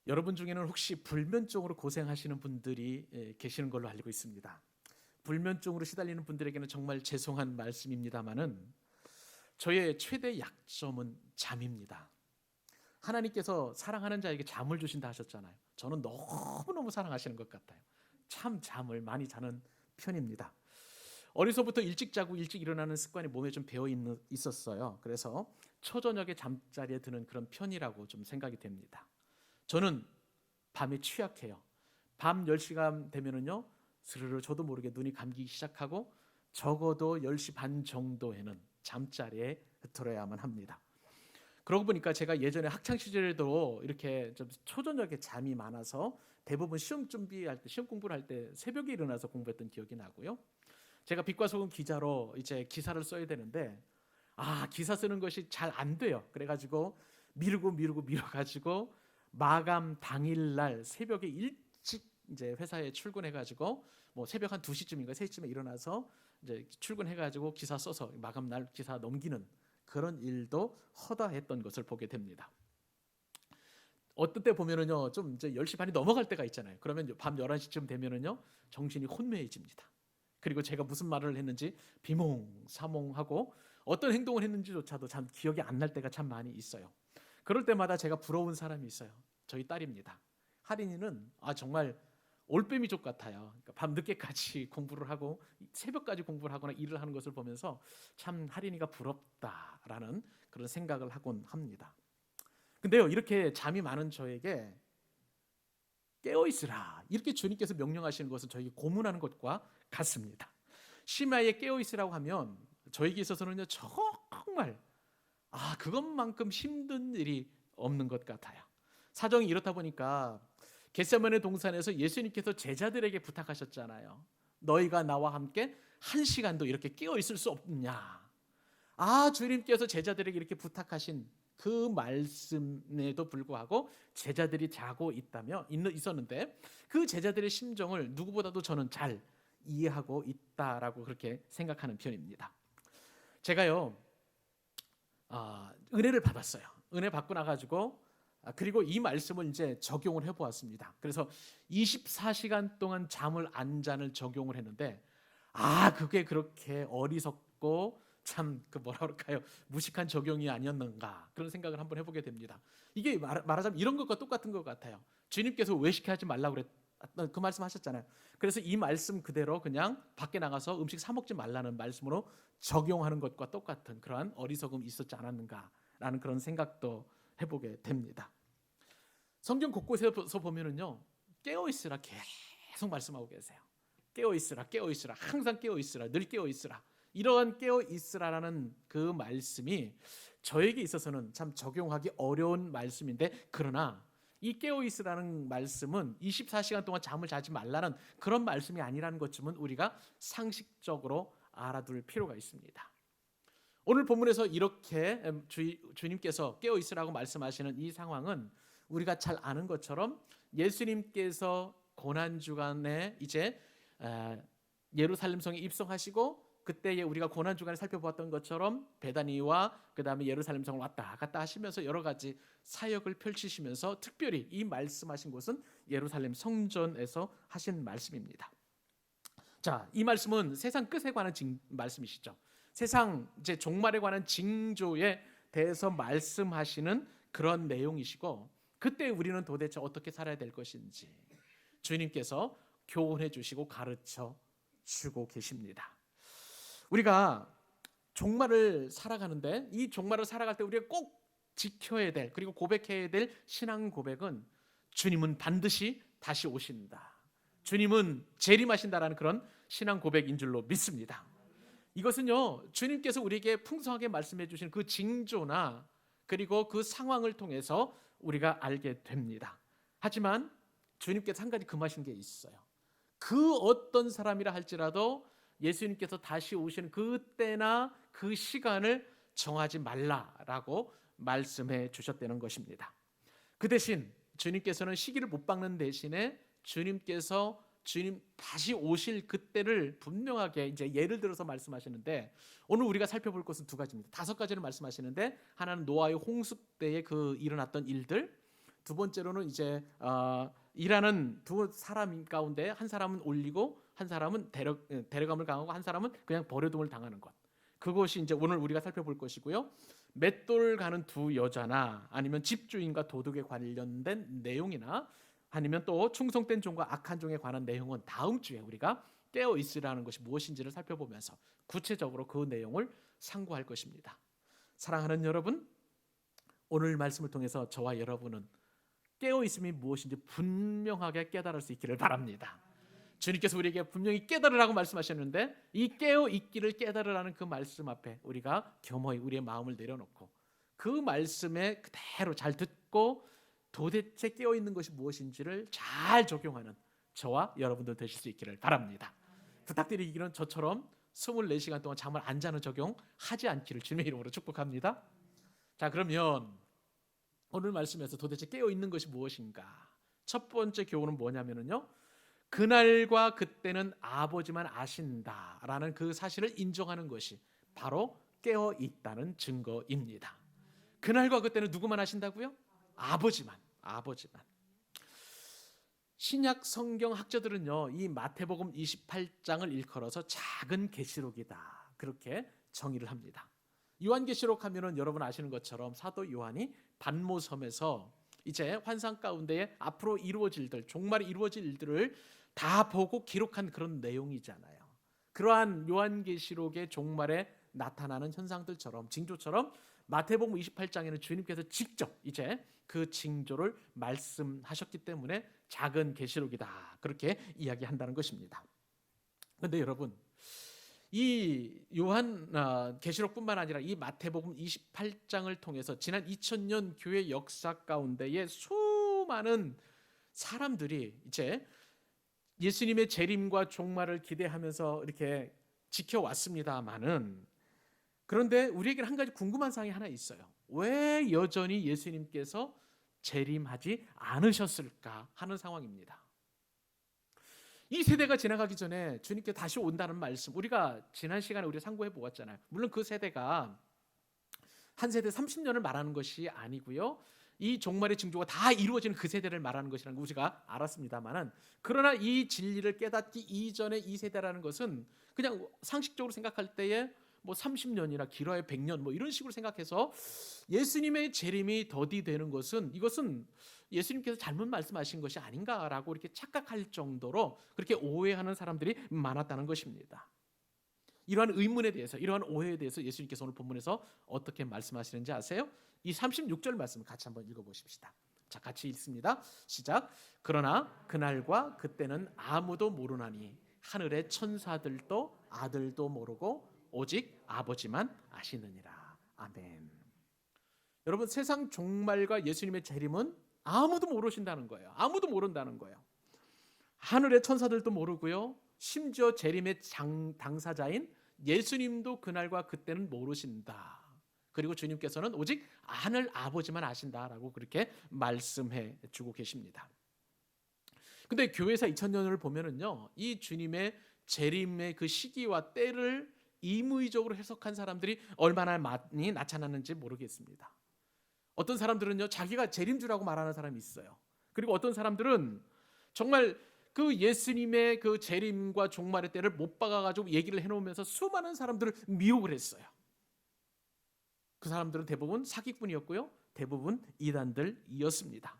여러분 중에는 혹시 불면증으로 고생하시는 분들이 계시는 걸로 알고 있습니다. 불면증으로 시달리는 분들에게는 정말 죄송한 말씀입니다만은 저의 최대 약점은 잠입니다. 하나님께서 사랑하는 자에게 잠을 주신다 하셨잖아요. 저는 너무너무 사랑하시는 것 같아요. 참 잠을 많이 자는 편입니다. 어려서부터 일찍 자고 일찍 일어나는 습관이 몸에 좀 있었어요. 그래서 초저녁에 잠자리에 드는 그런 편이라고 좀 생각이 됩니다. 저는 밤에 취약해요. 밤 10시간 되면은요, 스르르 저도 모르게 눈이 감기기 시작하고 적어도 10시 반 정도에는 잠자리에 들어야만 합니다. 그러고 보니까 제가 예전에 학창 시절에도 이렇게 좀 초저녁에 잠이 많아서 대부분 시험 준비할 때, 시험 공부를 할 때 새벽에 일어나서 공부했던 기억이 나고요. 제가 빛과 소금 기자로 이제 기사를 써야 되는데 기사 쓰는 것이 잘 안 돼요. 그래가지고 밀어가지고 마감 당일날 새벽에 일찍 이제 회사에 출근해가지고 뭐 새벽 한 2시쯤인가 3시쯤에 일어나서 이제 출근해가지고 기사 써서 마감 날 기사 넘기는 그런 일도 허다했던 것을 보게 됩니다. 어떤 때 보면은요, 좀 이제 10시 반이 넘어갈 때가 있잖아요. 그러면 밤 11시쯤 되면은요, 정신이 혼미해집니다. 그리고 제가 무슨 말을 했는지 비몽사몽하고 어떤 행동을 했는지조차도 참 기억이 안 날 때가 참 많이 있어요. 그럴 때마다 제가 부러운 사람이 있어요. 저희 딸입니다. 하린이는 정말 올빼미족 같아요. 그러니까 밤 늦게까지 공부를 하고 새벽까지 공부를 하거나 일을 하는 것을 보면서 참 하린이가 부럽다라는 그런 생각을 하곤 합니다. 근데요, 이렇게 잠이 많은 저에게 깨어 있으라 이렇게 주님께서 명령하시는 것은 저에게 고문하는 것과 같습니다. 심야에 깨어 있으라고 하면 저에게 있어서는요, 정말 그것만큼 힘든 일이 없는 것 같아요. 사정이 이렇다 보니까 겟세마네 동산에서 예수님께서 제자들에게 부탁하셨잖아요. 너희가 나와 함께 1시간도 이렇게 깨어 있을 수 없느냐. 주님께서 제자들에게 이렇게 부탁하신 그 말씀에도 불구하고 제자들이 자고 있었는데 그 제자들의 심정을 누구보다도 저는 잘 이해하고 있다라고 그렇게 생각하는 편입니다. 제가요, 은혜를 받았어요. 은혜 받고 나가지고 그리고 이 말씀을 이제 적용을 해보았습니다. 그래서 24시간 동안 잠을 안 잔을 적용을 했는데 그게 그렇게 어리석고 참 뭐라 그럴까요? 무식한 적용이 아니었는가 그런 생각을 한번 해보게 됩니다. 이게 말하자면 이런 것과 똑같은 것 같아요. 주님께서 외식하지 말라고 그 말씀하셨잖아요. 그래서 이 말씀 그대로 그냥 밖에 나가서 음식 사 먹지 말라는 말씀으로 적용하는 것과 똑같은 그러한 어리석음이 있었지 않았는가라는 그런 생각도 해보게 됩니다. 성경 곳곳에서 보면은요, 깨어 있으라 계속 말씀하고 계세요. 깨어 있으라, 깨어 있으라, 항상 깨어 있으라, 늘 깨어 있으라. 이러한 깨어 있으라라는 그 말씀이 저에게 있어서는 참 적용하기 어려운 말씀인데, 그러나 이 깨어 있으라는 말씀은 24시간 동안 잠을 자지 말라는 그런 말씀이 아니라는 것쯤은 우리가 상식적으로 알아둘 필요가 있습니다. 오늘 본문에서 이렇게 주님께서 깨어 있으라고 말씀하시는 이 상황은 우리가 잘 아는 것처럼 예수님께서 고난 주간에 이제 예루살렘 성에 입성하시고 그때에 우리가 고난 주간에 살펴보았던 것처럼 베다니와 그다음에 예루살렘 성을 왔다 갔다 하시면서 여러 가지 사역을 펼치시면서 특별히 이 말씀하신 곳은 예루살렘 성전에서 하신 말씀입니다. 자, 이 말씀은 세상 끝에 관한 말씀이시죠. 세상 이제 종말에 관한 징조에 대해서 말씀하시는 그런 내용이시고, 그때 우리는 도대체 어떻게 살아야 될 것인지 주님께서 교훈해 주시고 가르쳐 주고 계십니다. 우리가 종말을 살아가는데 이 종말을 살아갈 때 우리가 꼭 지켜야 될, 그리고 고백해야 될 신앙 고백은 주님은 반드시 다시 오신다, 주님은 재림하신다라는 그런 신앙 고백인 줄로 믿습니다. 이것은요, 주님께서 우리에게 풍성하게 말씀해 주신 그 징조나 그리고 그 상황을 통해서 우리가 알게 됩니다. 하지만 주님께서 한 가지 금하신 게 있어요. 그 어떤 사람이라 할지라도 예수님께서 다시 오시는 그때나 그 시간을 정하지 말라라고 말씀해 주셨다는 것입니다. 그 대신 주님께서는 시기를 못 박는 대신에 주님 다시 오실 그때를 분명하게 이제 예를 들어서 말씀하시는데, 오늘 우리가 살펴볼 것은 2가지입니다. 5가지를 말씀하시는데, 하나는 노아의 홍수 때에 그 일어났던 일들, 두 번째로는 이제 일하는 두 사람 가운데 한 사람은 올리고 한 사람은 데려감을 당하고 한 사람은 그냥 버려둠을 당하는 것. 그것이 이제 오늘 우리가 살펴볼 것이고요. 맷돌 가는 두 여자나 아니면 집주인과 도둑에 관련된 내용이나 아니면 또 충성된 종과 악한 종에 관한 내용은 다음 주에 우리가 깨어 있으라는 것이 무엇인지를 살펴보면서 구체적으로 그 내용을 상고할 것입니다. 사랑하는 여러분, 오늘 말씀을 통해서 저와 여러분은 깨어 있음이 무엇인지 분명하게 깨달을 수 있기를 바랍니다. 주님께서 우리에게 분명히 깨달으라고 말씀하셨는데 이 깨어 있기를 깨달으라는 그 말씀 앞에 우리가 겸허히 우리의 마음을 내려놓고 그 말씀에 그대로 잘 듣고 도대체 깨어 있는 것이 무엇인지를 잘 적용하는 저와 여러분들 되실 수 있기를 바랍니다. 부탁드리기는 저처럼 24시간 동안 잠을 안 자는 적용 하지 않기를 주님의 이름으로 축복합니다. 자, 그러면 오늘 말씀에서 도대체 깨어 있는 것이 무엇인가? 첫 번째 교훈은 뭐냐면요, 그날과 그때는 아버지만 아신다라는 그 사실을 인정하는 것이 바로 깨어 있다는 증거입니다. 그날과 그때는 누구만 아신다고요? 아버지만. 신약 성경 학자들은요, 이 마태복음 28장을 일컬어서 작은 계시록이다 그렇게 정의를 합니다. 요한계시록 하면은 여러분 아시는 것처럼 사도 요한이 반모섬에서 이제 환상 가운데에 앞으로 이루어질 일, 종말에 이루어질 일들을 다 보고 기록한 그런 내용이잖아요. 그러한 요한계시록의 종말에 나타나는 현상들처럼, 징조처럼 마태복음 28장에는 주님께서 직접 이제 그 징조를 말씀하셨기 때문에 작은 계시록이다 그렇게 이야기한다는 것입니다. 그런데 여러분, 이 요한 계시록뿐만 아니라 이 마태복음 28장을 통해서 지난 2000년 교회 역사 가운데에 수많은 사람들이 이제 예수님의 재림과 종말을 기대하면서 이렇게 지켜왔습니다만은, 그런데 우리에게 한 가지 궁금한 사항이 하나 있어요. 왜 여전히 예수님께서 재림하지 않으셨을까 하는 상황입니다. 이 세대가 지나가기 전에 주님께 다시 온다는 말씀, 우리가 지난 시간에 우리 상고해 보았잖아요. 물론 그 세대가 한 세대 30년을 말하는 것이 아니고요, 이 종말의 징조가 다 이루어지는 그 세대를 말하는 것이라는 거 우리가 알았습니다만은, 그러나 이 진리를 깨닫기 이전의 이 세대라는 것은 그냥 상식적으로 생각할 때에 뭐 30년이나 길어야 100년 뭐 이런 식으로 생각해서 예수님의 재림이 더디되는 것은, 이것은 예수님께서 잘못 말씀하신 것이 아닌가라고 이렇게 착각할 정도로 그렇게 오해하는 사람들이 많았다는 것입니다. 이러한 의문에 대해서, 이러한 오해에 대해서 예수님께서 오늘 본문에서 어떻게 말씀하시는지 아세요? 이 36절 말씀을 같이 한번 읽어보십시다. 자, 같이 읽습니다. 시작. 그러나 그날과 그때는 아무도 모르나니 하늘의 천사들도 아들도 모르고 오직 아버지만 아시느니라. 아멘. 여러분, 세상 종말과 예수님의 재림은 아무도 모르신다는 거예요. 아무도 모른다는 거예요. 하늘의 천사들도 모르고요, 심지어 재림의 당사자인 예수님도 그날과 그때는 모르신다. 그리고 주님께서는 오직 하늘 아버지만 아신다라고 그렇게 말씀해 주고 계십니다. 근데 교회사 2000년을 보면은요, 이 주님의 재림의 그 시기와 때를 임의적으로 해석한 사람들이 얼마나 많이 나타났는지 모르겠습니다. 어떤 사람들은요, 자기가 재림주라고 말하는 사람이 있어요. 그리고 어떤 사람들은 정말 그 예수님의 그 재림과 종말의 때를 못 박아가지고 얘기를 해놓으면서 수많은 사람들을 미혹을 했어요. 그 사람들은 대부분 사기꾼이었고요, 대부분 이단들이었습니다.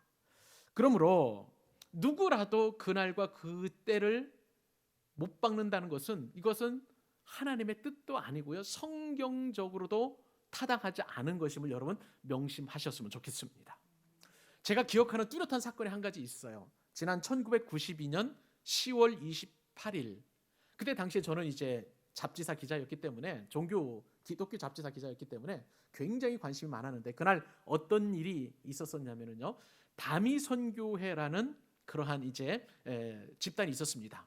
그러므로 누구라도 그날과 그 때를 못 박는다는 것은, 이것은 하나님의 뜻도 아니고요, 성경적으로도 타당하지 않은 것임을 여러분 명심하셨으면 좋겠습니다. 제가 기억하는 뚜렷한 사건이 한 가지 있어요. 지난 1992년 10월 28일, 그때 당시에 저는 이제 잡지사 기자였기 때문에, 기독교 잡지사 기자였기 때문에 굉장히 관심이 많았는데, 그날 어떤 일이 있었었냐면요, 다미선교회라는 그러한 이제 집단이 있었습니다.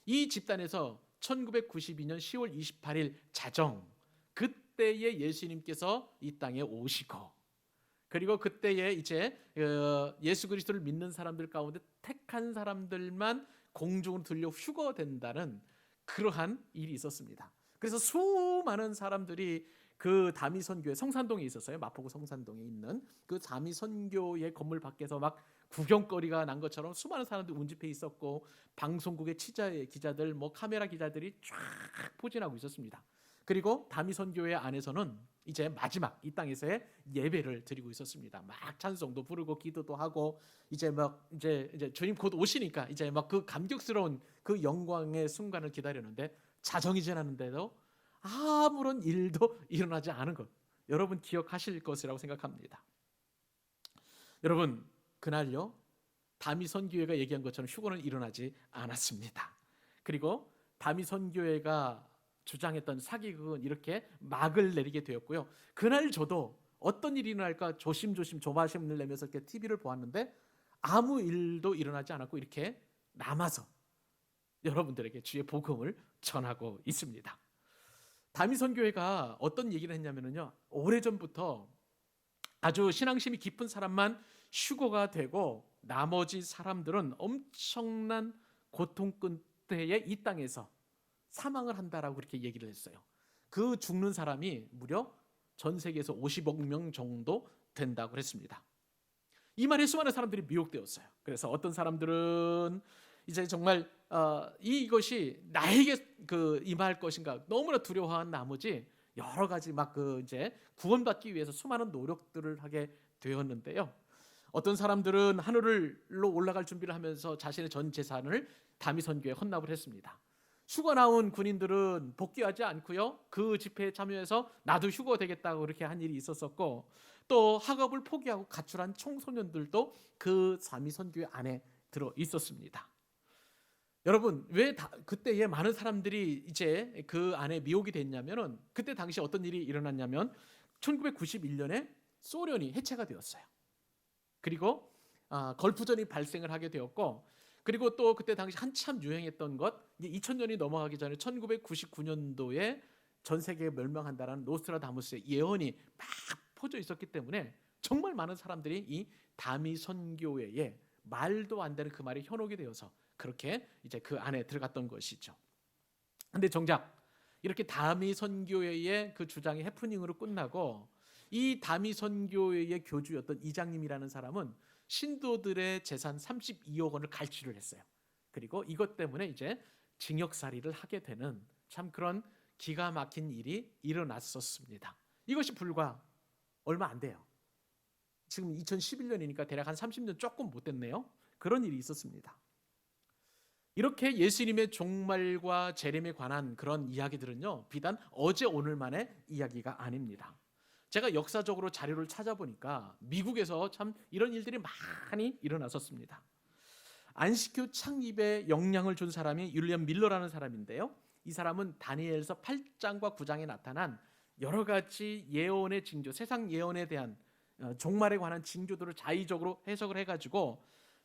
이 집단에서 1992년 10월 28일 자정, 그때에 예수님께서 이 땅에 오시고, 그리고 그때에 이제 예수 그리스도를 믿는 사람들 가운데 택한 사람들만 공중으로 들려 휴거된다는 그러한 일이 있었습니다. 그래서 수많은 사람들이 그 다미선교회 성산동에 있었어요. 마포구 성산동에 있는 그 다미선교회 건물 밖에서 막 구경거리가 난 것처럼 수많은 사람들이 운집해 있었고, 방송국의 기자들, 뭐 카메라 기자들이 쫙 포진하고 있었습니다. 그리고 다미선교회 안에서는 이제 마지막 이 땅에서의 예배를 드리고 있었습니다. 막 찬송도 부르고 기도도 하고, 이제 주님 곧 오시니까 이제 막 그 감격스러운 그 영광의 순간을 기다렸는데, 자정이 지났는데도 아무런 일도 일어나지 않은 것, 여러분 기억하실 것이라고 생각합니다. 여러분, 그날요 다미선교회가 얘기한 것처럼 휴거는 일어나지 않았습니다. 그리고 다미선교회가 주장했던 사기극은 이렇게 막을 내리게 되었고요. 그날 저도 어떤 일이 일어날까 조심조심 조바심을 내면서 이렇게 TV를 보았는데 아무 일도 일어나지 않았고 이렇게 남아서 여러분들에게 주의 복음을 전하고 있습니다. 다미선교회가 어떤 얘기를 했냐면요, 오래전부터 아주 신앙심이 깊은 사람만 휴거가 되고 나머지 사람들은 엄청난 고통 끝에 이 땅에서 사망을 한다라고 그렇게 얘기를 했어요. 그 죽는 사람이 무려 전 세계에서 50억 명 정도 된다고 그랬습니다. 이 말에 수많은 사람들이 미혹되었어요. 그래서 어떤 사람들은 이제 정말 이것이 나에게 임할 것인가 너무나 두려워한 나머지 여러 가지 이제 구원받기 위해서 수많은 노력들을 하게 되었는데요. 어떤 사람들은 하늘로 올라갈 준비를 하면서 자신의 전 재산을 다미선교에 헌납을 했습니다. 휴가 나온 군인들은 복귀하지 않고요, 그 집회에 참여해서 나도 휴거 되겠다고 그렇게 한 일이 있었었고, 또 학업을 포기하고 가출한 청소년들도 그 다미선교회 안에 들어 있었습니다. 여러분, 왜 그때에 많은 사람들이 이제 그 안에 미혹이 됐냐면은, 그때 당시 어떤 일이 일어났냐면 1991년에 소련이 해체가 되었어요. 그리고 걸프전이 발생을 하게 되었고, 그리고 또 그때 당시 한참 유행했던 것, 이제 2000년이 넘어가기 전에 1999년도에 전 세계에 멸망한다라는 노스트라다무스의 예언이 막 퍼져 있었기 때문에 정말 많은 사람들이 이 다미선교회에 말도 안 되는 그 말이 현혹이 되어서 그렇게 이제 그 안에 들어갔던 것이죠. 근데 정작 이렇게 다미선교회의 그 주장이 해프닝으로 끝나고, 이 다미선교회의 교주였던 이장님이라는 사람은 신도들의 재산 32억 원을 갈취를 했어요. 그리고 이것 때문에 이제 징역살이를 하게 되는 참 그런 기가 막힌 일이 일어났었습니다. 이것이 불과 얼마 안 돼요. 지금 2011년이니까 대략 한 30년 조금 못 됐네요. 그런 일이 있었습니다. 이렇게 예수님의 종말과 재림에 관한 그런 이야기들은요, 비단 어제 오늘만의 이야기가 아닙니다. 제가 역사적으로 자료를 찾아보니까 미국에서 참 이런 일들이 많이 일어났었습니다. 안식교 창립에 영향을 준 사람이 윌리엄 밀러라는 사람인데요, 이 사람은 다니엘서 8장과 9장에 나타난 여러 가지 예언의 징조, 세상 예언에 대한 종말에 관한 징조들을 자의적으로 해석을 해가지고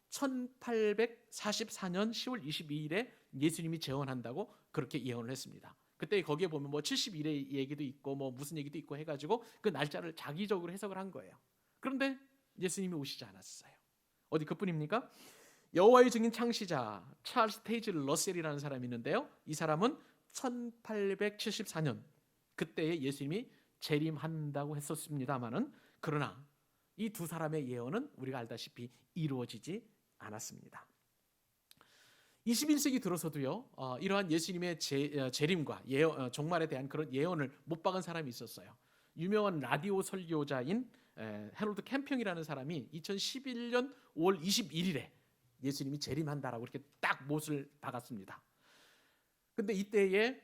1844년 10월 22일에 예수님이 재혼한다고 그렇게 예언을 했습니다. 그때 거기에 보면 뭐 70일의 얘기도 있고 뭐 무슨 얘기도 있고 해가지고 그 날짜를 자기적으로 해석을 한 거예요. 그런데 예수님이 오시지 않았어요. 어디 그뿐입니까? 여호와의 증인 창시자 찰스 테이지 러셀이라는 사람이 있는데요, 이 사람은 1874년 그때에 예수님이 재림한다고 했었습니다마는, 그러나 이 두 사람의 예언은 우리가 알다시피 이루어지지 않았습니다. 21세기 들어서도요, 이러한 예수님의 재림과 종말에 대한 그런 예언을 못 박은 사람이 있었어요. 유명한 라디오 설교자인 해롤드 캠핑이라는 사람이 2011년 5월 21일에 예수님이 재림한다라고 이렇게 딱 못을 박았습니다. 근데 이때에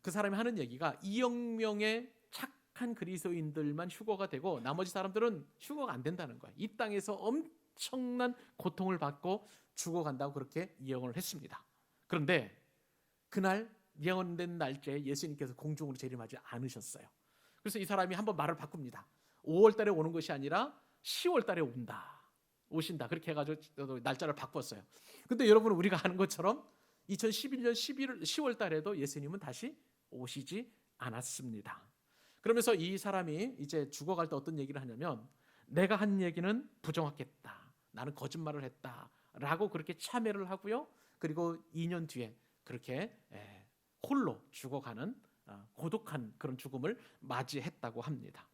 그 사람이 하는 얘기가 2억 명의 착한 그리스도인들만 휴거가 되고 나머지 사람들은 휴거가 안 된다는 거예요. 이 땅에서 엄청난 고통을 받고 죽어간다고 그렇게 예언을 했습니다. 그런데 그날 예언된 날짜에 예수님께서 공중으로 재림하지 않으셨어요. 그래서 이 사람이 한번 말을 바꿉니다. 5월 달에 오는 것이 아니라 10월 달에 오신다. 그렇게 해가지고 날짜를 바꿨어요. 근데 여러분, 우리가 아는 것처럼 2011년 10월 달에도 예수님은 다시 오시지 않았습니다. 그러면서 이 사람이 이제 죽어갈 때 어떤 얘기를 하냐면, 내가 한 얘기는 부정확했다, 나는 거짓말을 했다 라고 그렇게 참회를 하고요, 그리고 2년 뒤에 그렇게 홀로 죽어가는 고독한 그런 죽음을 맞이했다고 합니다.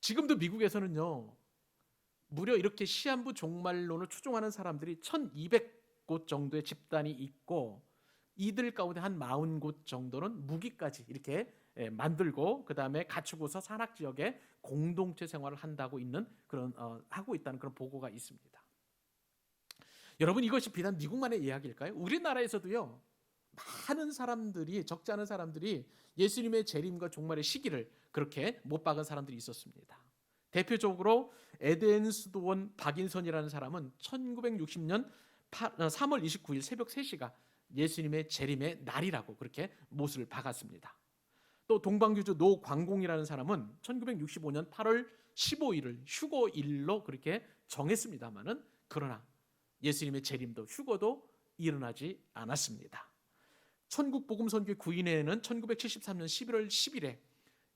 지금도 미국에서는요, 무려 이렇게 시한부 종말론을 추종하는 사람들이 1200곳 정도의 집단이 있고, 이들 가운데 한 40곳 정도는 무기까지 이렇게 만들고 그 다음에 갖추고서 산악 지역에 공동체 생활을 한다고 있는 그런 하고 있다는 그런 보고가 있습니다. 여러분, 이것이 비단 미국만의 이야기일까요? 우리나라에서도요, 많은 사람들이, 적지 않은 사람들이 예수님의 재림과 종말의 시기를 그렇게 못 박은 사람들이 있었습니다. 대표적으로 에덴 수도원 박인선이라는 사람은 1960년 3월 29일 새벽 3시가 예수님의 재림의 날이라고 그렇게 못을 박았습니다. 또 동방규주 노광공이라는 사람은 1965년 8월 15일을 휴거일로 그렇게 정했습니다만은, 그러나 예수님의 재림도 휴거도 일어나지 않았습니다. 천국복음선교 구인회는 1973년 11월 10일에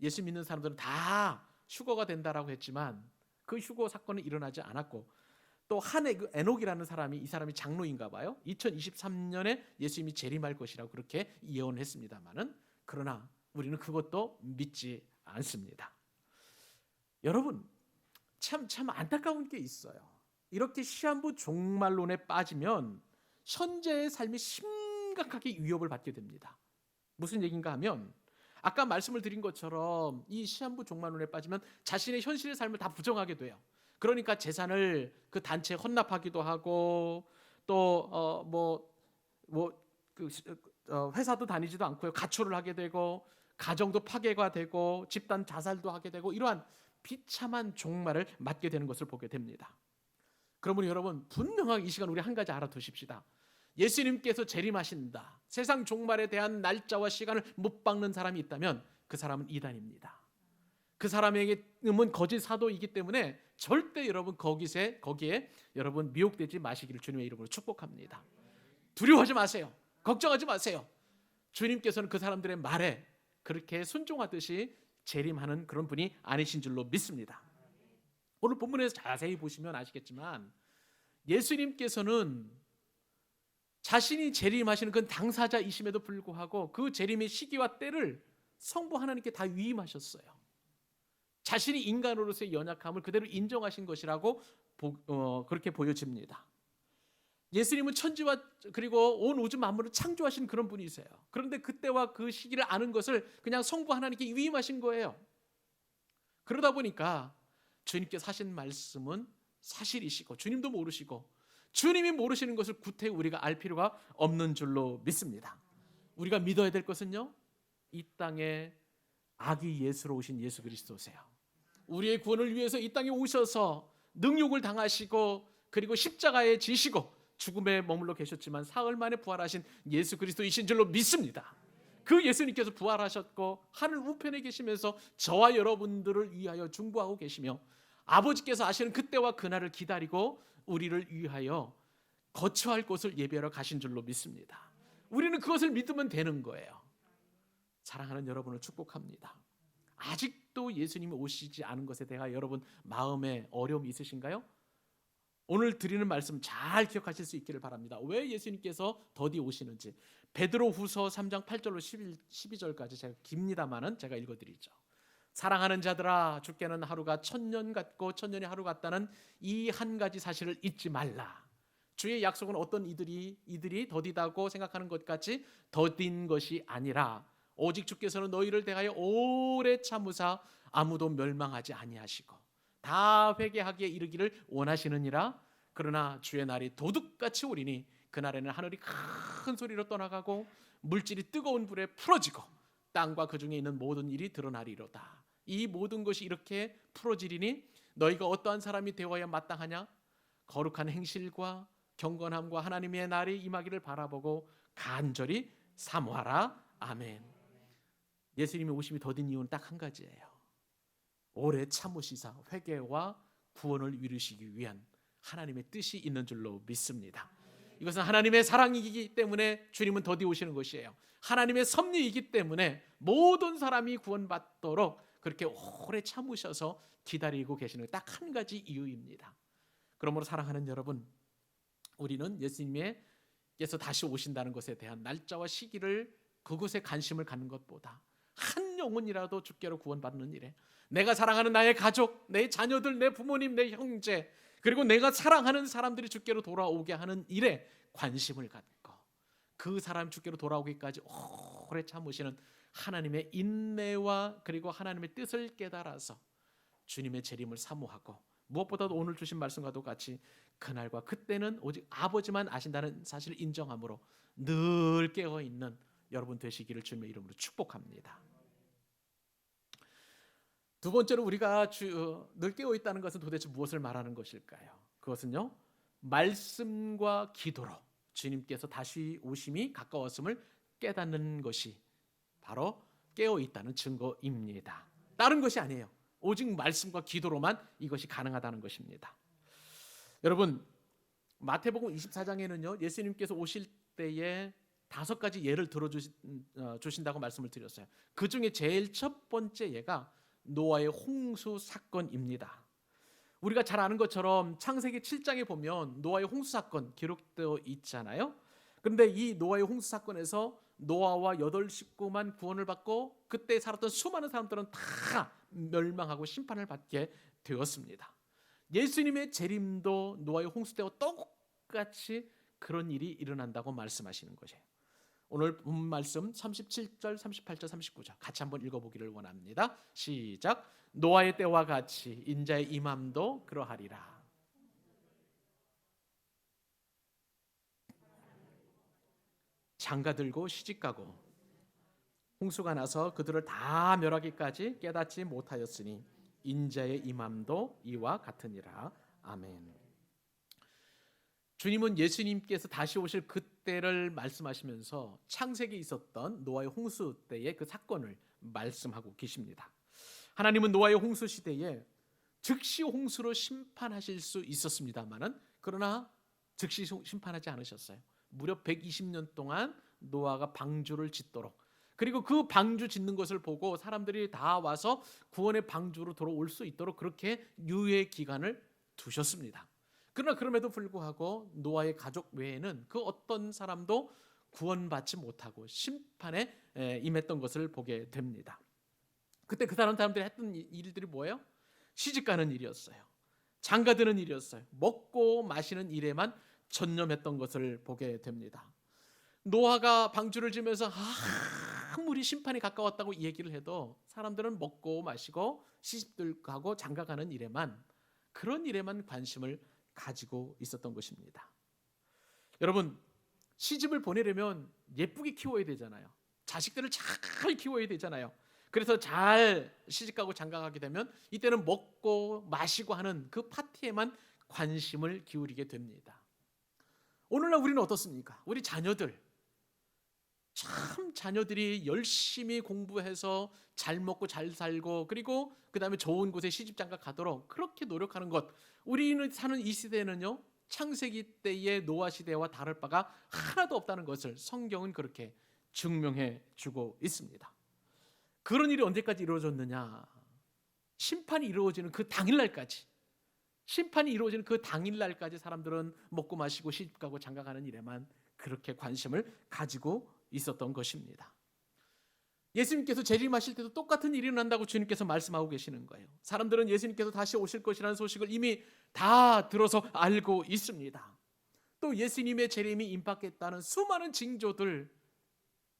예수 믿는 사람들은 다 휴거가 된다라고 했지만 그 휴거 사건은 일어나지 않았고, 또 에녹이라는 사람이, 이 사람이 장로인가 봐요, 2023년에 예수님이 재림할 것이라고 그렇게 예언했습니다만은, 그러나 우리는 그것도 믿지 않습니다. 여러분, 참 안타까운 게 있어요. 이렇게 시한부 종말론에 빠지면 현재의 삶이 심각하게 위협을 받게 됩니다. 무슨 얘기인가 하면, 아까 말씀을 드린 것처럼 이 시한부 종말론에 빠지면 자신의 현실의 삶을 다 부정하게 돼요. 그러니까 재산을 그 단체에 헌납하기도 하고, 또 회사도 다니지도 않고요, 가출을 하게 되고, 가정도 파괴가 되고, 집단 자살도 하게 되고, 이러한 비참한 종말을 맞게 되는 것을 보게 됩니다. 그러므로 여러분, 분명하게 이 시간 우리 한 가지 알아두십시다. 예수님께서 재림하신다, 세상 종말에 대한 날짜와 시간을 못 박는 사람이 있다면 그 사람은 이단입니다. 그 사람에게는 거짓 사도이기 때문에 절대 여러분 거기에 여러분 미혹되지 마시기를 주님의 이름으로 축복합니다. 두려워하지 마세요. 걱정하지 마세요. 주님께서는 그 사람들의 말에 그렇게 순종하듯이 재림하는 그런 분이 아니신 줄로 믿습니다. 오늘 본문에서 자세히 보시면 아시겠지만, 예수님께서는 자신이 재림하시는 그 당사자이심에도 불구하고 그 재림의 시기와 때를 성부 하나님께 다 위임하셨어요. 자신이 인간으로서의 연약함을 그대로 인정하신 것이라고 그렇게 보여집니다. 예수님은 천지와 그리고 온 우주 만물을 창조하신 그런 분이세요. 그런데 그때와 그 시기를 아는 것을 그냥 성부 하나님께 위임하신 거예요. 그러다 보니까 주님께서 하신 말씀은 사실이시고, 주님도 모르시고, 주님이 모르시는 것을 구태 우리가 알 필요가 없는 줄로 믿습니다. 우리가 믿어야 될 것은요, 이 땅에 아기 예수로 오신 예수 그리스도세요. 우리의 구원을 위해서 이 땅에 오셔서 능욕을 당하시고, 그리고 십자가에 지시고 죽음에 머물러 계셨지만 사흘 만에 부활하신 예수 그리스도이신 줄로 믿습니다. 그 예수님께서 부활하셨고 하늘 우편에 계시면서 저와 여러분들을 위하여 중보하고 계시며, 아버지께서 아시는 그때와 그날을 기다리고 우리를 위하여 거처할 곳을 예비하러 가신 줄로 믿습니다. 우리는 그것을 믿으면 되는 거예요. 사랑하는 여러분을 축복합니다. 아직도 예수님이 오시지 않은 것에 대해 여러분 마음에 어려움이 있으신가요? 오늘 드리는 말씀 잘 기억하실 수 있기를 바랍니다. 왜 예수님께서 더디 오시는지. 베드로후서 3장 8절로 12절까지 제가 깁니다마는 제가 읽어드리죠. 사랑하는 자들아, 주께는 하루가 1000년 같고 1000년이 하루 같다는 이 한 가지 사실을 잊지 말라. 주의 약속은 어떤 이들이 더디다고 생각하는 것 같이 더딘 것이 아니라, 오직 주께서는 너희를 대하여 오래 참으사 아무도 멸망하지 아니하시고 다 회개하기에 이르기를 원하시느니라. 그러나 주의 날이 도둑같이 오리니 그날에는 하늘이 큰 소리로 떠나가고 물질이 뜨거운 불에 풀어지고 땅과 그 중에 있는 모든 일이 드러나리로다. 이 모든 것이 이렇게 풀어지리니 너희가 어떠한 사람이 되어야 마땅하냐? 거룩한 행실과 경건함과 하나님의 날이 임하기를 바라보고 간절히 사모하라. 아멘. 예수님이 오심이 더딘 이유는 딱 한 가지예요. 오래 참으시사 회개와 구원을 이루시기 위한 하나님의 뜻이 있는 줄로 믿습니다. 이것은 하나님의 사랑이기 때문에 주님은 더디 오시는 것이에요. 하나님의 섭리이기 때문에 모든 사람이 구원받도록 그렇게 오래 참으셔서 기다리고 계시는 딱 한 가지 이유입니다. 그러므로 사랑하는 여러분, 우리는 예수님께서 다시 오신다는 것에 대한 날짜와 시기를 그곳에 관심을 갖는 것보다 한 영혼이라도 주께로 구원받는 일에, 내가 사랑하는 나의 가족, 내 자녀들, 내 부모님, 내 형제, 그리고 내가 사랑하는 사람들이 주께로 돌아오게 하는 일에 관심을 갖고 그 사람 주께로 돌아오기까지 오래 참으시는 하나님의 인내와 그리고 하나님의 뜻을 깨달아서 주님의 재림을 사모하고, 무엇보다도 오늘 주신 말씀과도 같이 그날과 그때는 오직 아버지만 아신다는 사실을 인정함으로 늘 깨어있는 여러분 되시기를 주님의 이름으로 축복합니다. 두 번째로 우리가 늘 깨어있다는 것은 도대체 무엇을 말하는 것일까요? 그것은요, 말씀과 기도로 주님께서 다시 오심이 가까웠음을 깨닫는 것이 바로 깨어있다는 증거입니다. 다른 것이 아니에요. 오직 말씀과 기도로만 이것이 가능하다는 것입니다. 여러분, 마태복음 24장에는요 예수님께서 오실 때에 5가지 예를 들어주신다고 말씀을 드렸어요. 그 중에 제일 첫 번째 예가 노아의 홍수 사건입니다. 우리가 잘 아는 것처럼 창세기 7장에 보면 노아의 홍수 사건 기록되어 있잖아요. 그런데 이 노아의 홍수 사건에서 노아와 8 식구만 구원을 받고 그때 살았던 수많은 사람들은 다 멸망하고 심판을 받게 되었습니다. 예수님의 재림도 노아의 홍수 때와 똑같이 그런 일이 일어난다고 말씀하시는 것이에요. 오늘 본 말씀 37절, 38절, 39절 같이 한번 읽어보기를 원합니다. 시작. 노아의 때와 같이 인자의 임함도 그러하리라. 장가들고 시집가고 홍수가 나서 그들을 다 멸하기까지 깨닫지 못하였으니 인자의 임함도 이와 같으니라. 아멘. 주님은 예수님께서 다시 오실 그때를 말씀하시면서 창세기에 있었던 노아의 홍수 때의 그 사건을 말씀하고 계십니다. 하나님은 노아의 홍수 시대에 즉시 홍수로 심판하실 수 있었습니다만은, 그러나 즉시 심판하지 않으셨어요. 무려 120년 동안 노아가 방주를 짓도록, 그리고 그 방주 짓는 것을 보고 사람들이 다 와서 구원의 방주로 돌아올 수 있도록 그렇게 유예 기간을 두셨습니다. 그러나 그럼에도 불구하고 노아의 가족 외에는 그 어떤 사람도 구원받지 못하고 심판에 임했던 것을 보게 됩니다. 그때 그 사람들이 했던 일들이 뭐예요? 시집가는 일이었어요. 장가드는 일이었어요. 먹고 마시는 일에만 전념했던 것을 보게 됩니다. 노아가 방주를 지면서 아무리 심판이 가까웠다고 얘기를 해도 사람들은 먹고 마시고 시집들하고 장가가는 일에만, 그런 일에만 관심을 가지고 있었던 것입니다. 여러분, 시집을 보내려면 예쁘게 키워야 되잖아요. 자식들을 잘 키워야 되잖아요. 그래서 잘 시집가고 장가가게 되면 이때는 먹고 마시고 하는 그 파티에만 관심을 기울이게 됩니다. 오늘날 우리는 어떻습니까? 우리 자녀들, 참 자녀들이 열심히 공부해서 잘 먹고 잘 살고 그리고 그 다음에 좋은 곳에 시집장가 가도록 그렇게 노력하는 것, 우리는 사는 이 시대는요 창세기 때의 노아 시대와 다를 바가 하나도 없다는 것을 성경은 그렇게 증명해 주고 있습니다. 그런 일이 언제까지 이루어졌느냐? 심판이 이루어지는 그 당일날까지, 심판이 이루어지는 그 당일날까지 사람들은 먹고 마시고 시집가고 장가가는 일에만 그렇게 관심을 가지고 있었던 것입니다. 예수님께서 재림하실 때도 똑같은 일이 일어난다고 주님께서 말씀하고 계시는 거예요. 사람들은 예수님께서 다시 오실 것이라는 소식을 이미 다 들어서 알고 있습니다. 또 예수님의 재림이 임박했다는 수많은 징조들,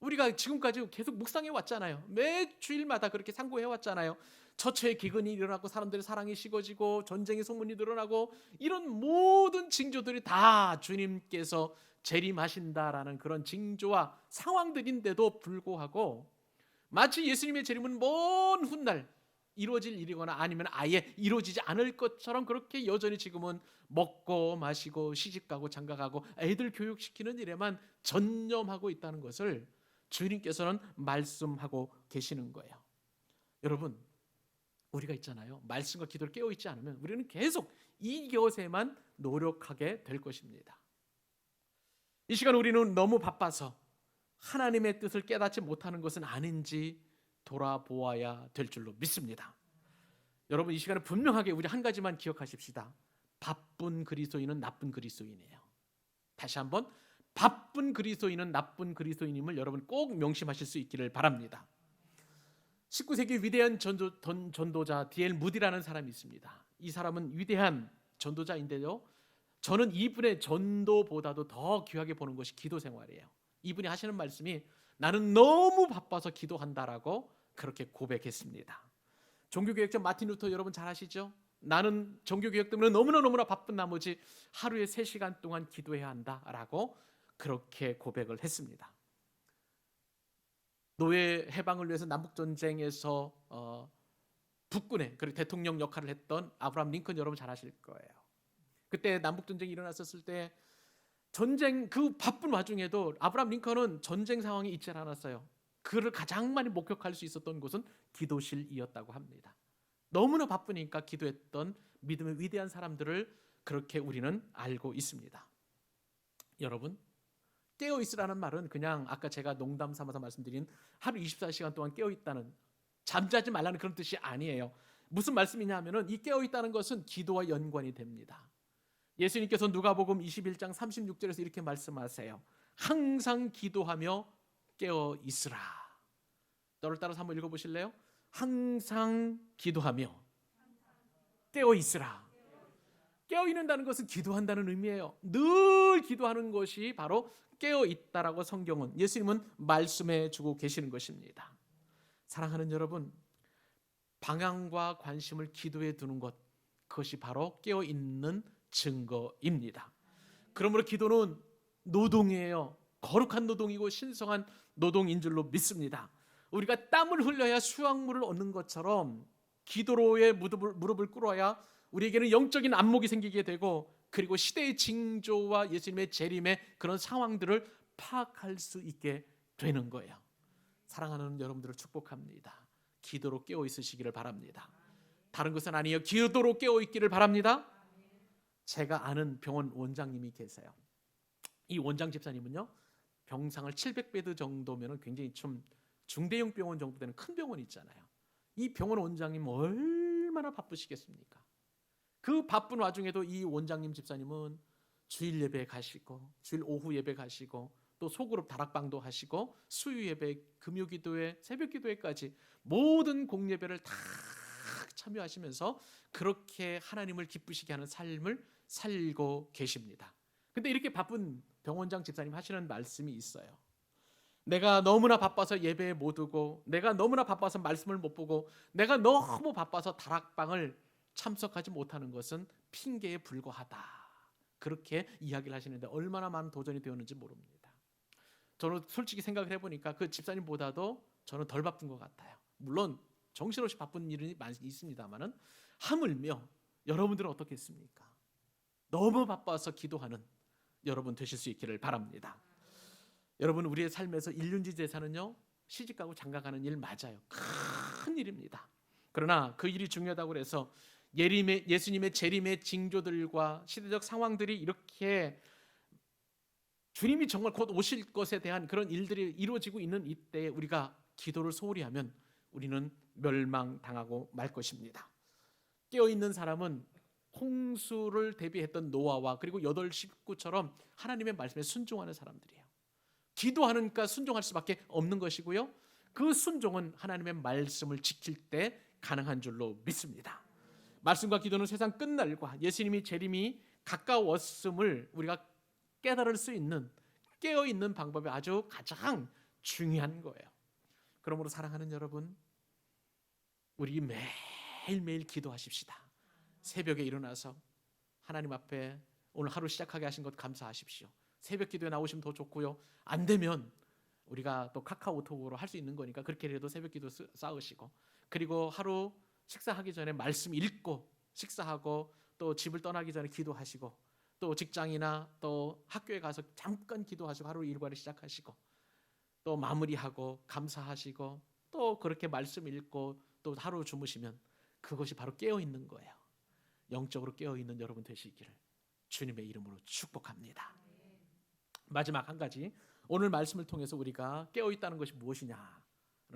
우리가 지금까지 계속 묵상해 왔잖아요. 매 주일마다 그렇게 상고해 왔잖아요. 처처의 기근이 일어나고 사람들의 사랑이 식어지고 전쟁의 소문이 늘어나고, 이런 모든 징조들이 다 주님께서 재림하신다라는 그런 징조와 상황들인데도 불구하고 마치 예수님의 재림은 먼 훗날 이루어질 일이거나 아니면 아예 이루어지지 않을 것처럼 그렇게 여전히 지금은 먹고 마시고 시집가고 장가가고 애들 교육시키는 일에만 전념하고 있다는 것을 주님께서는 말씀하고 계시는 거예요. 여러분, 우리가 있잖아요. 말씀과 기도를 깨어있지 않으면 우리는 계속 이것에만 노력하게 될 것입니다. 이 시간 우리는 너무 바빠서 하나님의 뜻을 깨닫지 못하는 것은 아닌지 돌아보아야 될 줄로 믿습니다. 여러분, 이 시간에 분명하게 우리 한 가지만 기억하십시다. 바쁜 그리스도인은 나쁜 그리스도인이에요. 다시 한번, 바쁜 그리스도인은 나쁜 그리스도인임을 여러분 꼭 명심하실 수 있기를 바랍니다. 19세기 위대한 전도자 D.L. 무디라는 사람이 있습니다. 이 사람은 위대한 전도자인데요, 저는 이분의 전도보다도 더 귀하게 보는 것이 기도 생활이에요. 이분이 하시는 말씀이 나는 너무 바빠서 기도한다라고 그렇게 고백했습니다. 종교개혁자 마틴 루터 여러분 잘 아시죠? 나는 종교개혁 때문에 너무나 바쁜 나머지 하루에 3시간 동안 기도해야 한다라고 그렇게 고백을 했습니다. 노예 해방을 위해서 남북전쟁에서 북군의 그리고 대통령 역할을 했던 아브라함 링컨 여러분 잘 아실 거예요. 그때 남북전쟁이 일어났었을 때 전쟁 그 바쁜 와중에도 아브라함 링컨은 전쟁 상황이 있지 않았어요. 그를 가장 많이 목격할 수 있었던 곳은 기도실이었다고 합니다. 너무나 바쁘니까 기도했던 믿음의 위대한 사람들을 그렇게 우리는 알고 있습니다. 여러분, 깨어있으라는 말은 그냥 아까 제가 농담 삼아서 말씀드린 하루 24시간 동안 깨어있다는, 잠자지 말라는 그런 뜻이 아니에요. 무슨 말씀이냐 하면은 이 깨어있다는 것은 기도와 연관이 됩니다. 예수님께서 누가복음 21장 36절에서 이렇게 말씀하세요. 항상 기도하며 깨어있으라. 저를 따라서 한번 읽어보실래요? 항상 기도하며 깨어있으라. 깨어있는다는 것은 기도한다는 의미예요. 늘 기도하는 것이 바로 깨어있다라고 성경은, 예수님은 말씀해 주고 계시는 것입니다. 사랑하는 여러분, 방향과 관심을 기도에 두는 것, 그것이 바로 깨어있는 증거입니다. 그러므로 기도는 노동이에요. 거룩한 노동이고 신성한 노동인 줄로 믿습니다. 우리가 땀을 흘려야 수확물을 얻는 것처럼 기도로의 무릎을 꿇어야 우리에게는 영적인 안목이 생기게 되고, 그리고 시대의 징조와 예수님의 재림의 그런 상황들을 파악할 수 있게 되는 거예요. 사랑하는 여러분들을 축복합니다. 기도로 깨어 있으시기를 바랍니다. 다른 것은 아니에요. 기도로 깨어 있기를 바랍니다. 제가 아는 병원 원장님이 계세요. 이 원장 집사님은요, 병상을 700베드 정도면 굉장히 좀 중대형 병원 정도 되는 큰 병원 있잖아요. 이 병원 원장님 얼마나 바쁘시겠습니까? 그 바쁜 와중에도 이 원장님 집사님은 주일 예배 가시고, 주일 오후 예배 가시고, 또 소그룹 다락방도 하시고, 수요 예배, 금요 기도회, 새벽 기도회까지 모든 공예배를 다 참여하시면서 그렇게 하나님을 기쁘시게 하는 삶을 살고 계십니다. 근데 이렇게 바쁜 병원장 집사님 하시는 말씀이 있어요. 내가 너무나 바빠서 예배에 못 오고, 내가 너무나 바빠서 말씀을 못 보고, 내가 너무 바빠서 다락방을 참석하지 못하는 것은 핑계에 불과하다. 그렇게 이야기를 하시는데 얼마나 많은 도전이 되었는지 모릅니다. 저는 솔직히 생각을 해보니까 그 집사님보다도 저는 덜 바쁜 것 같아요. 물론 정신없이 바쁜 일이 많이 있습니다만은, 하물며 여러분들은 어떻겠습니까? 너무 바빠서 기도하는 여러분 되실 수 있기를 바랍니다. 여러분, 우리의 삶에서 일륜지 제사는요, 시집가고 장가가는 일 맞아요. 큰 일입니다. 그러나 그 일이 중요하다고 해서 예수님의 재림의 징조들과 시대적 상황들이 이렇게 주님이 정말 곧 오실 것에 대한 그런 일들이 이루어지고 있는 이때에 우리가 기도를 소홀히 하면 우리는 멸망당하고 말 것입니다. 깨어있는 사람은 홍수를 대비했던 노아와 그리고 8 식구처럼 하나님의 말씀에 순종하는 사람들이에요. 기도하니까 순종할 수밖에 없는 것이고요, 그 순종은 하나님의 말씀을 지킬 때 가능한 줄로 믿습니다. 말씀과 기도는 세상 끝날과 예수님이 재림이 가까웠음을 우리가 깨달을 수 있는, 깨어있는 방법이 아주 가장 중요한 거예요. 그러므로 사랑하는 여러분, 우리 매일매일 기도하십시다. 새벽에 일어나서 하나님 앞에 오늘 하루 시작하게 하신 것 감사하십시오. 새벽 기도에 나오시면 더 좋고요, 안 되면 우리가 또 카카오톡으로 할 수 있는 거니까 그렇게라도 새벽 기도 쌓으시고, 그리고 하루 식사하기 전에 말씀 읽고 식사하고, 또 집을 떠나기 전에 기도하시고, 또 직장이나 또 학교에 가서 잠깐 기도하시고 하루 일과를 시작하시고, 또 마무리하고 감사하시고, 또 그렇게 말씀 읽고 또 하루 주무시면 그것이 바로 깨어있는 거예요. 영적으로 깨어있는 여러분 되시기를 주님의 이름으로 축복합니다. 마지막 한 가지, 오늘 말씀을 통해서 우리가 깨어있다는 것이 무엇이냐는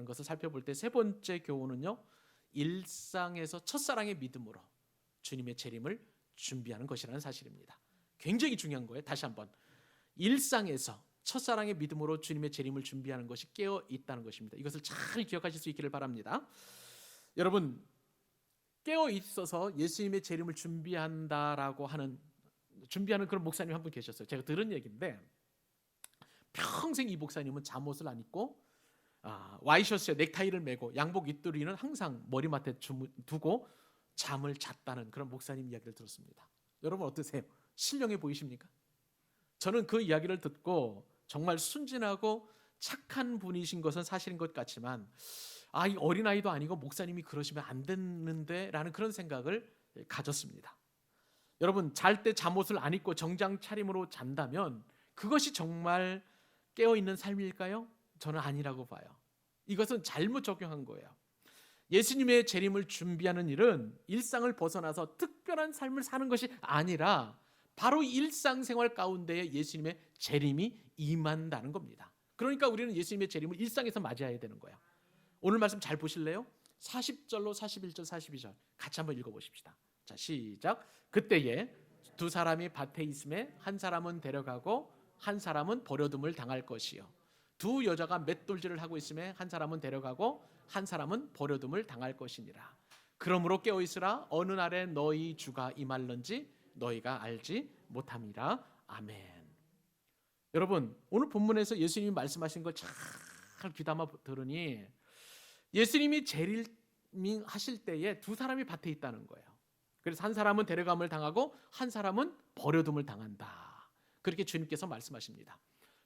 것을 살펴볼 때 세 번째 교훈은요, 일상에서 첫사랑의 믿음으로 주님의 재림을 준비하는 것이라는 사실입니다. 굉장히 중요한 거예요. 다시 한번, 일상에서 첫사랑의 믿음으로 주님의 재림을 준비하는 것이 깨어 있다는 것입니다. 이것을 잘 기억하실 수 있기를 바랍니다. 여러분, 깨어 있어서 예수님의 재림을 준비한다라고 준비하는 그런 목사님 한 분 계셨어요. 제가 들은 얘기인데 평생 이 목사님은 잠옷을 안 입고 와이셔츠에 넥타이를 메고 양복 윗도리는 항상 머리맡에 두고 잠을 잤다는 그런 목사님 이야기를 들었습니다. 여러분 어떠세요? 신령해 보이십니까? 저는 그 이야기를 듣고 정말 순진하고 착한 분이신 것은 사실인 것 같지만 이 어린아이도 아니고 목사님이 그러시면 안 되는데 라는 그런 생각을 가졌습니다. 여러분, 잘 때 잠옷을 안 입고 정장 차림으로 잔다면 그것이 정말 깨어있는 삶일까요? 저는 아니라고 봐요. 이것은 잘못 적용한 거예요. 예수님의 재림을 준비하는 일은 일상을 벗어나서 특별한 삶을 사는 것이 아니라 바로 일상생활 가운데에 예수님의 재림이 임한다는 겁니다. 그러니까 우리는 예수님의 재림을 일상에서 맞이해야 되는 거예요. 오늘 말씀 잘 보실래요? 40절로 41절 42절 같이 한번 읽어보십시다. 자, 시작. 그때에 두 사람이 밭에 있음에 한 사람은 데려가고 한 사람은 버려둠을 당할 것이요 두 여자가 맷돌질을 하고 있음에 한 사람은 데려가고 한 사람은 버려둠을 당할 것이니라. 그러므로 깨어있으라. 어느 날에 너희 주가 임할런지 너희가 알지 못함이라. 아멘. 여러분, 오늘 본문에서 예수님이 말씀하신 걸 잘 귀담아 들으니 예수님이 재림하실 때에 두 사람이 밭에 있다는 거예요. 그래서 한 사람은 데려감을 당하고 한 사람은 버려둠을 당한다. 그렇게 주님께서 말씀하십니다.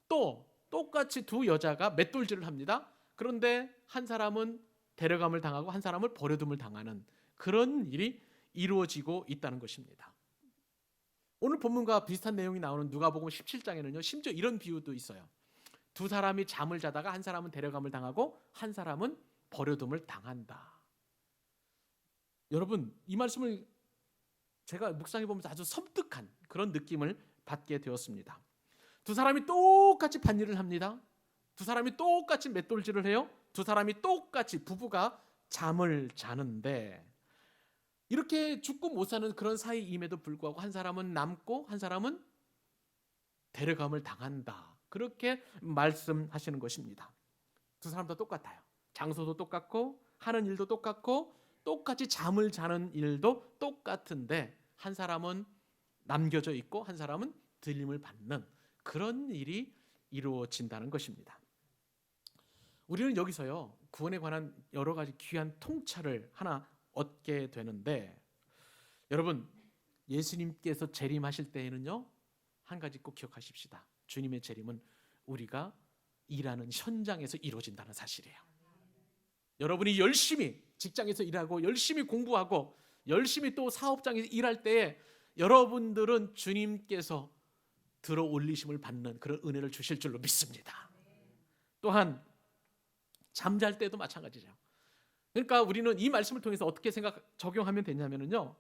또 똑같이 두 여자가 맷돌질을 합니다. 그런데 한 사람은 데려감을 당하고 한 사람은 버려둠을 당하는 그런 일이 이루어지고 있다는 것입니다. 오늘 본문과 비슷한 내용이 나오는 누가복음 17장에는요 심지어 이런 비유도 있어요. 두 사람이 잠을 자다가 한 사람은 데려감을 당하고 한 사람은 버려둠을 당한다. 여러분, 이 말씀을 제가 묵상해 보면서 아주 섬뜩한 그런 느낌을 받게 되었습니다. 두 사람이 똑같이 밭일을 합니다. 두 사람이 똑같이 맷돌질을 해요. 두 사람이 똑같이 부부가 잠을 자는데 이렇게 죽고 못 사는 그런 사이임에도 불구하고 한 사람은 남고 한 사람은 데려감을 당한다. 그렇게 말씀하시는 것입니다. 두 사람 다 똑같아요. 장소도 똑같고 하는 일도 똑같고 똑같이 잠을 자는 일도 똑같은데 한 사람은 남겨져 있고 한 사람은 들림을 받는 그런 일이 이루어진다는 것입니다. 우리는 여기서요 구원에 관한 여러 가지 귀한 통찰을 하나 얻게 되는데, 여러분 예수님께서 재림하실 때에는요 한 가지 꼭 기억하십시다. 주님의 재림은 우리가 일하는 현장에서 이루어진다는 사실이에요. 여러분이 열심히 직장에서 일하고 열심히 공부하고 열심히 또 사업장에서 일할 때에 여러분들은 주님께서 들어 올리심을 받는 그런 은혜를 주실 줄로 믿습니다. 또한 잠잘 때도 마찬가지죠. 그러니까 우리는 이 말씀을 통해서 어떻게 적용하면 되냐면요,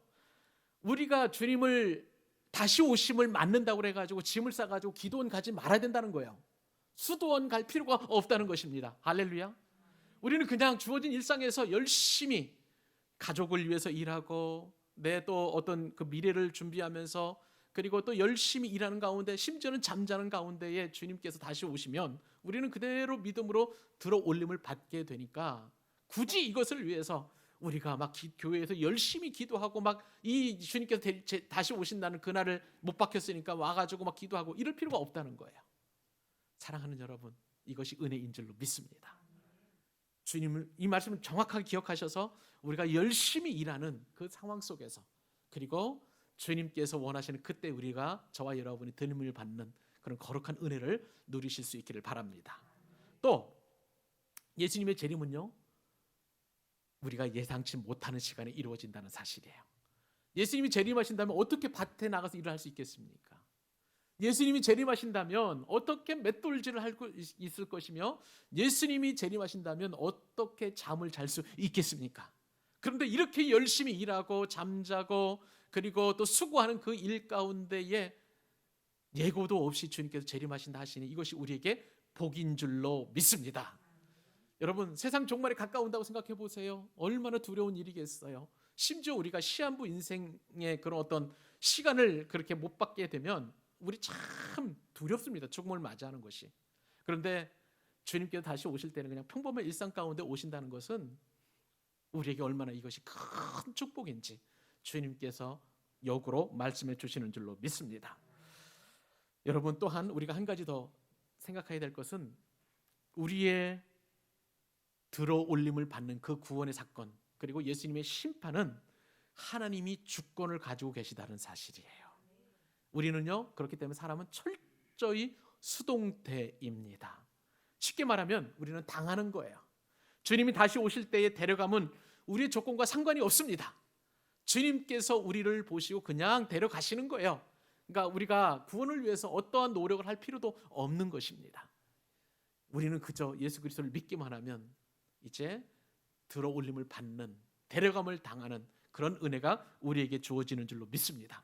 우리가 주님을 다시 오심을 맞는다고 해가지고 짐을 싸가지고 기도원 가지 말아야 된다는 거예요. 수도원 갈 필요가 없다는 것입니다. 할렐루야. 우리는 그냥 주어진 일상에서 열심히 가족을 위해서 일하고 내 또 어떤 그 미래를 준비하면서 그리고 또 열심히 일하는 가운데 심지어는 잠자는 가운데에 주님께서 다시 오시면 우리는 그대로 믿음으로 들어 올림을 받게 되니까 굳이 이것을 위해서 우리가 막 교회에서 열심히 기도하고 막 이 주님께서 다시 오신다는 그날을 못 박혔으니까 와가지고 막 기도하고 이럴 필요가 없다는 거예요. 사랑하는 여러분, 이것이 은혜인 줄로 믿습니다. 주님을 이 말씀을 정확하게 기억하셔서 우리가 열심히 일하는 그 상황 속에서 그리고 주님께서 원하시는 그때 우리가 저와 여러분이 들림을 받는 그런 거룩한 은혜를 누리실 수 있기를 바랍니다. 또 예수님의 재림은요 우리가 예상치 못하는 시간에 이루어진다는 사실이에요. 예수님이 재림하신다면 어떻게 밭에 나가서 일을 할 수 있겠습니까? 예수님이 재림하신다면 어떻게 맷돌질을 할 수 있을 것이며 예수님이 재림하신다면 어떻게 잠을 잘 수 있겠습니까? 그런데 이렇게 열심히 일하고 잠자고 그리고 또 수고하는 그 일 가운데에 예고도 없이 주님께서 재림하신다 하시니 이것이 우리에게 복인 줄로 믿습니다. 여러분 세상 종말에 가까운다고 생각해 보세요. 얼마나 두려운 일이겠어요. 심지어 우리가 시한부 인생의 그런 어떤 시간을 그렇게 못 받게 되면 우리 참 두렵습니다. 죽음을 맞이하는 것이. 그런데 주님께서 다시 오실 때는 그냥 평범한 일상 가운데 오신다는 것은 우리에게 얼마나 이것이 큰 축복인지 주님께서 역으로 말씀해 주시는 줄로 믿습니다. 여러분, 또한 우리가 한 가지 더 생각해야 될 것은 우리의 들어올림을 받는 그 구원의 사건, 그리고 예수님의 심판은 하나님이 주권을 가지고 계시다는 사실이에요. 우리는요, 그렇기 때문에 사람은 철저히 수동태입니다. 쉽게 말하면 우리는 당하는 거예요. 주님이 다시 오실 때의 데려감은 우리의 조건과 상관이 없습니다. 주님께서 우리를 보시고 그냥 데려가시는 거예요. 그러니까 우리가 구원을 위해서 어떠한 노력을 할 필요도 없는 것입니다. 우리는 그저 예수 그리스도를 믿기만 하면 이제 들어올림을 받는, 데려감을 당하는 그런 은혜가 우리에게 주어지는 줄로 믿습니다.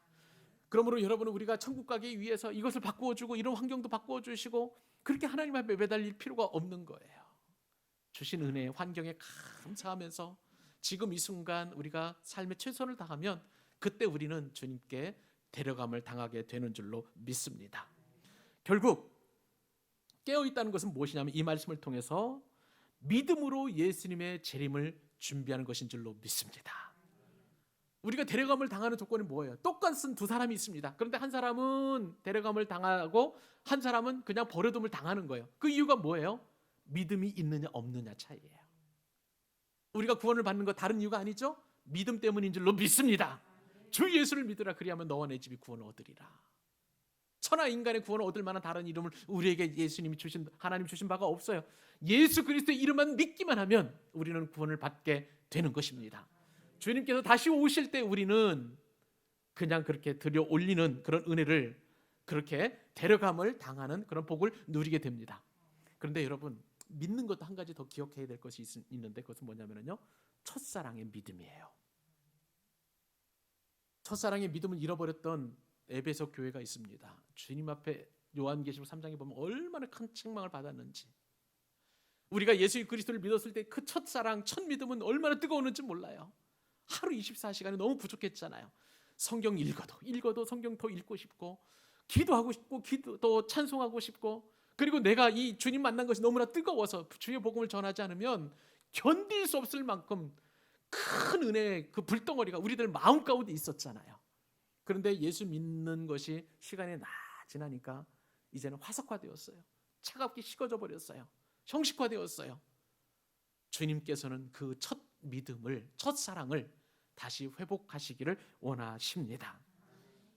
그러므로 여러분은 우리가 천국 가기 위해서 이것을 바꾸어 주고 이런 환경도 바꾸어 주시고 그렇게 하나님 앞에 매달릴 필요가 없는 거예요. 주신 은혜의 환경에 감사하면서 지금 이 순간 우리가 삶의 최선을 다하면 그때 우리는 주님께 데려감을 당하게 되는 줄로 믿습니다. 결국 깨어있다는 것은 무엇이냐면 이 말씀을 통해서 믿음으로 예수님의 재림을 준비하는 것인 줄로 믿습니다. 우리가 데려감을 당하는 조건이 뭐예요? 똑같은 두 사람이 있습니다. 그런데 한 사람은 데려감을 당하고 한 사람은 그냥 버려둠을 당하는 거예요. 그 이유가 뭐예요? 믿음이 있느냐 없느냐 차이예요. 우리가 구원을 받는 거 다른 이유가 아니죠? 믿음 때문인 줄로 믿습니다. 주 예수를 믿으라, 그리하면 너와 내 집이 구원을 얻으리라. 천하 인간의 구원을 얻을 만한 다른 이름을 우리에게 예수님이 주신, 하나님 주신 바가 없어요. 예수 그리스도의 이름만 믿기만 하면 우리는 구원을 받게 되는 것입니다. 주님께서 다시 오실 때 우리는 그냥 그렇게 들여 올리는 그런 은혜를, 그렇게 데려감을 당하는 그런 복을 누리게 됩니다. 그런데 여러분, 믿는 것도 한 가지 더 기억해야 될 것이 있는데 그것은 뭐냐면요, 첫사랑의 믿음이에요. 첫사랑의 믿음을 잃어버렸던 에베소 교회가 있습니다. 주님 앞에 요한계시록 3장에 보면 얼마나 큰 책망을 받았는지, 우리가 예수 그리스도를 믿었을 때 그 첫사랑, 첫 믿음은 얼마나 뜨거웠는지 몰라요. 하루 24시간이 너무 부족했잖아요. 성경 읽어도 성경 더 읽고 싶고, 기도하고 싶고, 또 찬송하고 싶고, 그리고 내가 이 주님 만난 것이 너무나 뜨거워서 주의 복음을 전하지 않으면 견딜 수 없을 만큼 큰 은혜의 그 불덩어리가 우리들 마음 가운데 있었잖아요. 그런데 예수 믿는 것이 시간이 지나니까 이제는 화석화되었어요. 차갑게 식어져 버렸어요. 형식화되었어요. 주님께서는 그 첫 믿음을, 첫 사랑을 다시 회복하시기를 원하십니다.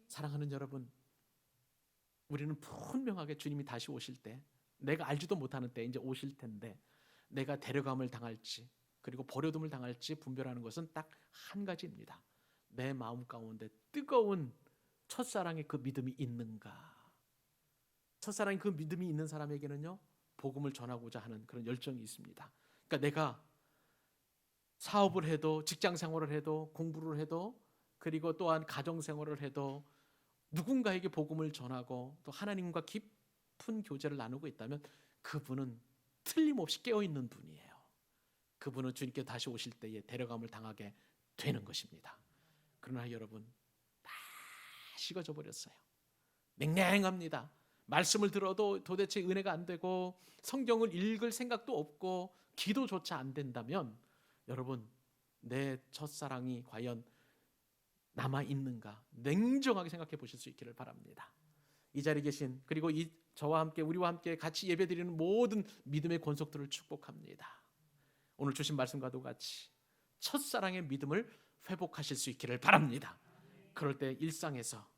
사랑하는 여러분, 우리는 분명하게 주님이 다시 오실 때, 내가 알지도 못하는 때 이제 오실 텐데, 내가 데려감을 당할지 그리고 버려둠을 당할지 분별하는 것은 딱 한 가지입니다. 내 마음 가운데 뜨거운 첫사랑의 그 믿음이 있는가. 첫사랑의 그 믿음이 있는 사람에게는요, 복음을 전하고자 하는 그런 열정이 있습니다. 그러니까 내가 사업을 해도, 직장 생활을 해도, 공부를 해도, 그리고 또한 가정 생활을 해도 누군가에게 복음을 전하고 또 하나님과 깊은 교제를 나누고 있다면 그분은 틀림없이 깨어있는 분이에요. 그분은 주님께 다시 오실 때에 데려감을 당하게 되는 것입니다. 그러나 여러분, 다 식어져 버렸어요. 냉랭합니다. 말씀을 들어도 도대체 은혜가 안 되고 성경을 읽을 생각도 없고 기도조차 안 된다면 여러분, 내 첫사랑이 과연 남아있는가 냉정하게 생각해 보실 수 있기를 바랍니다. 이 자리에 계신, 그리고 저와 함께, 우리와 함께 같이 예배드리는 모든 믿음의 권속들을 축복합니다. 오늘 주신 말씀과도 같이 첫사랑의 믿음을 회복하실 수 있기를 바랍니다. 그럴 때 일상에서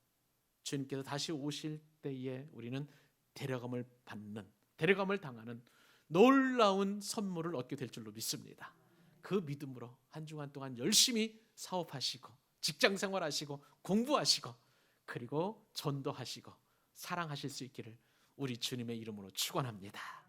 주님께서 다시 오실 때에 우리는 데려감을 받는, 데려감을 당하는 놀라운 선물을 얻게 될 줄로 믿습니다. 그 믿음으로 한 주간 동안 열심히 사업하시고 직장 생활하시고 공부하시고 그리고 전도하시고 사랑하실 수 있기를 우리 주님의 이름으로 축원합니다.